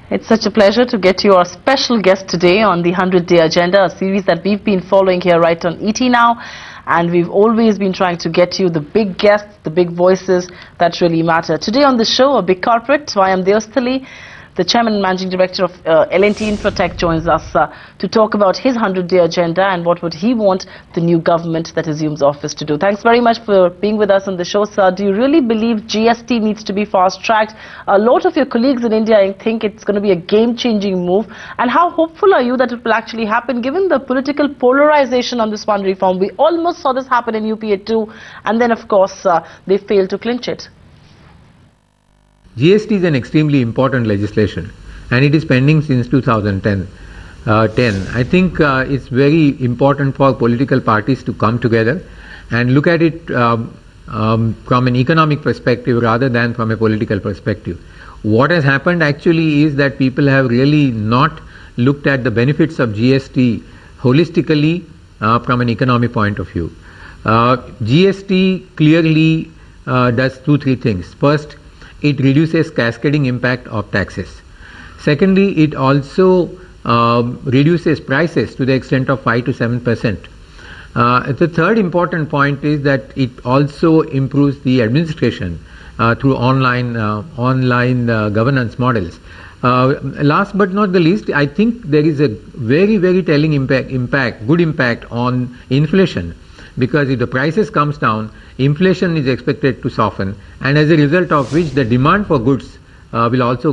It's such a pleasure to get you our special guest today on the 100-Day Agenda, a series that we've been following here right on ET Now. And we've always been trying to get you the big guests, the big voices that really matter. Today on the show, a big corporate. So I am Deosthalee. The Chairman and Managing Director of L&T Infratech joins us to talk about his 100-day agenda and what would he want the new government that assumes office to do. Thanks very much for being with us on the show, sir. Do you really believe GST needs to be fast-tracked? A lot of your colleagues in India, I think it's going to be a game-changing move. And how hopeful are you that it will actually happen, given the political polarization on this one reform? We almost saw this happen in UPA too, and then, of course, they failed to clinch it. GST is an extremely important legislation and it is pending since 2010. I think it's very important for political parties to come together and look at it from an economic perspective rather than from a political perspective. What has happened actually is that people have really not looked at the benefits of GST holistically from an economic point of view. GST clearly does three things. First, it reduces cascading impact of taxes. Secondly, it also reduces prices to the extent of 5 to 7%. The third important point is that it also improves the administration through online governance models. Last but not the least, I think there is a very, very telling good impact on inflation. Because if the prices comes down, inflation is expected to soften, and as a result of which the demand for goods will also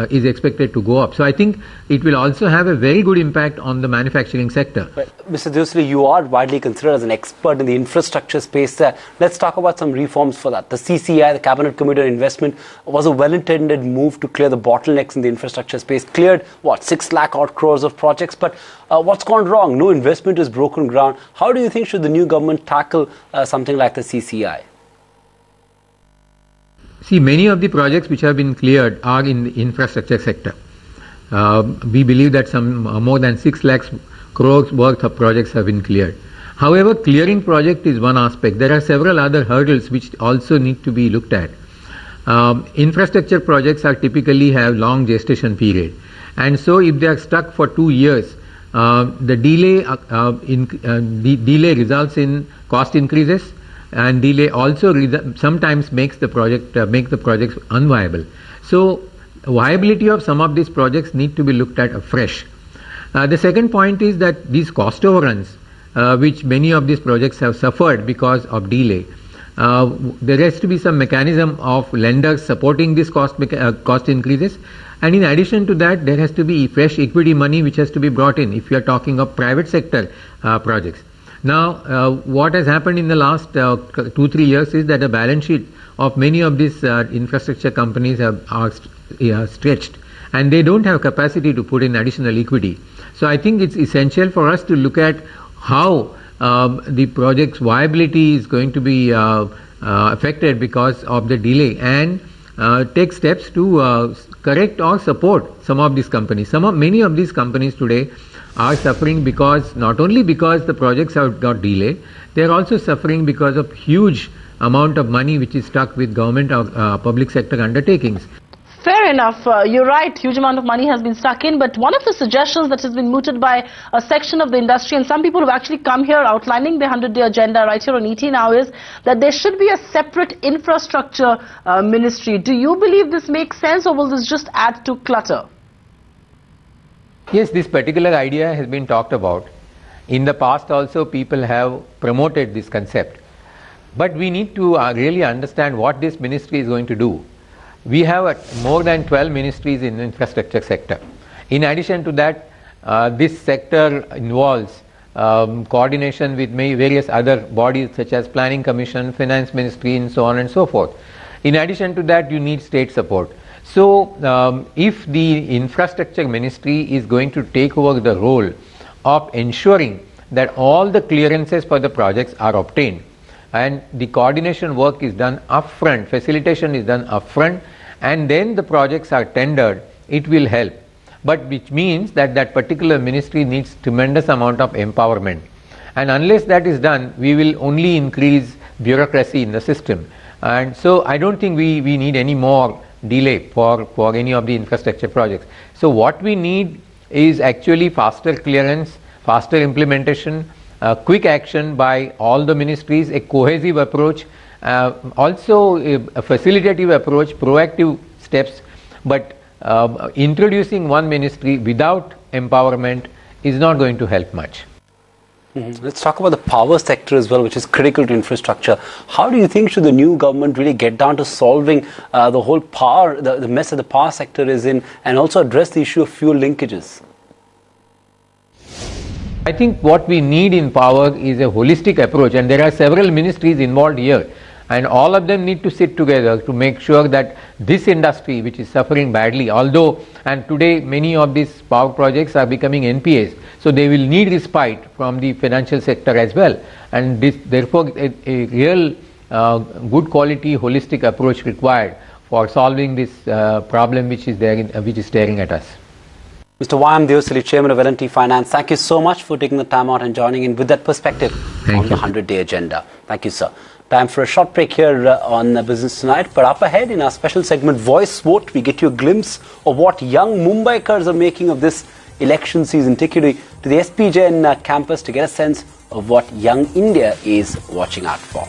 is expected to go up. So I think it will also have a very good impact on the manufacturing sector. Right. Mr. Deosthalee, you are widely considered as an expert in the infrastructure space. Let's talk about some reforms for that. The CCI, the Cabinet Committee on Investment, was a well-intended move to clear the bottlenecks in the infrastructure space. Cleared, 6 lakh odd crores of projects, but what's gone wrong? No investment is broken ground. How do you think should the new government tackle something like the CCI? See, many of the projects which have been cleared are in the infrastructure sector. We believe that some more than 6 lakhs crores worth of projects have been cleared. However, clearing project is one aspect. There are several other hurdles which also need to be looked at. Infrastructure projects are typically have long gestation period, and so if they are stuck for 2 years, the delay results in cost increases. And delay also sometimes makes the projects unviable. So viability of some of these projects need to be looked at afresh. The second point is that these cost overruns, which many of these projects have suffered because of delay, there has to be some mechanism of lenders supporting these cost increases. And in addition to that, there has to be fresh equity money which has to be brought in if you are talking of private sector projects. Now, what has happened in the last 2-3 years is that the balance sheet of many of these infrastructure companies are stretched, and they don't have capacity to put in additional equity. So I think it's essential for us to look at how the project's viability is going to be affected because of the delay, and take steps to correct or support some of these companies. Many of these companies today are suffering because not only because the projects have got delayed, they are also suffering because of huge amount of money which is stuck with government or public sector undertakings. Fair enough. You're right. Huge amount of money has been stuck in. But one of the suggestions that has been mooted by a section of the industry, and some people who have actually come here outlining the 100-day agenda right here on ET Now, is that there should be a separate infrastructure ministry. Do you believe this makes sense, or will this just add to clutter? Yes, this particular idea has been talked about. In the past also people have promoted this concept. But we need to really understand what this ministry is going to do. We have more than 12 ministries in the infrastructure sector. In addition to that, this sector involves coordination with various other bodies such as Planning Commission, Finance Ministry, and so on and so forth. In addition to that, you need state support. So, if the infrastructure ministry is going to take over the role of ensuring that all the clearances for the projects are obtained and the coordination work is done upfront, facilitation is done upfront, and then the projects are tendered, it will help. But which means that that particular ministry needs tremendous amount of empowerment. And unless that is done, we will only increase bureaucracy in the system. And so I don't think we need any more delay for any of the infrastructure projects. So what we need is actually faster clearance, faster implementation, quick action by all the ministries, a cohesive approach, also a facilitative approach, proactive steps, but introducing one ministry without empowerment is not going to help much. Let's talk about the power sector as well, which is critical to infrastructure. How do you think should the new government really get down to solving the whole power, the mess that the power sector is in, and also address the issue of fuel linkages? I think what we need in power is a holistic approach, and there are several ministries involved here, and all of them need to sit together to make sure that this industry, which is suffering badly, and today many of these power projects are becoming NPAs, so they will need respite from the financial sector as well, and therefore a real good quality holistic approach required for solving this problem which is staring at us. Mr. Deosthalee, Chairman of L&T Finance, thank you so much for taking the time out and joining in with that perspective on the 100-day agenda. Thank you, sir. Time for a short break here on Business Tonight. But up ahead in our special segment, Voice Vote, we get you a glimpse of what young Mumbaikars are making of this election season. Take you to the SPJN campus to get a sense of what young India is watching out for.